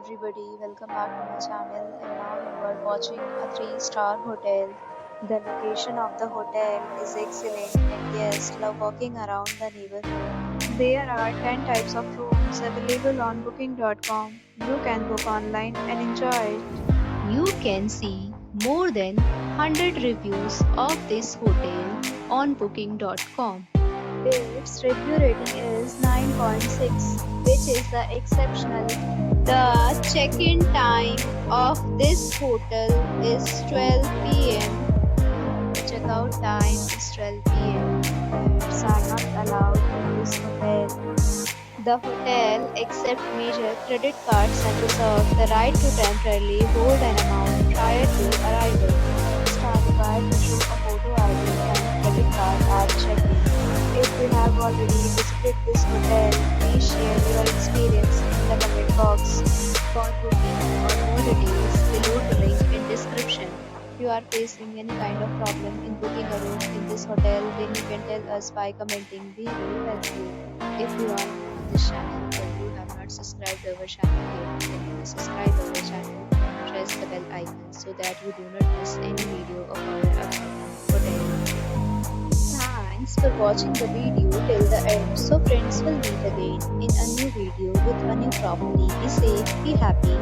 everybody, welcome back to my channel, and now you are watching a 3-star hotel. The location of the hotel is excellent and guests love walking around the neighborhood. There are 10 types of rooms available on booking.com. You can book online and enjoy it. You can see more than 100 reviews of this hotel on booking.com. Its review rating is 9.6, which is the exceptional. The check-in time of this hotel is 12 p.m. Checkout time is 12 p.m. Pets are not allowed in this hotel. The hotel accepts major credit cards and reserves the right to temporarily hold an amount prior to arrival. Guests are required to show a photo ID and credit card at check-in. If you have already visited this hotel, please share your experience in the comment box. For booking or more details, below the link in description. If you are facing any kind of problem in booking a room in this hotel, then you can tell us by commenting. We will help you. If you are new to this channel or you have not subscribed our channel yet, then you will subscribe our channel and press the bell icon so that you do not miss any video of our upcoming hotel. Thanks for watching the video till the end. So friends, will meet again in a new video with a new property. Be safe, be happy.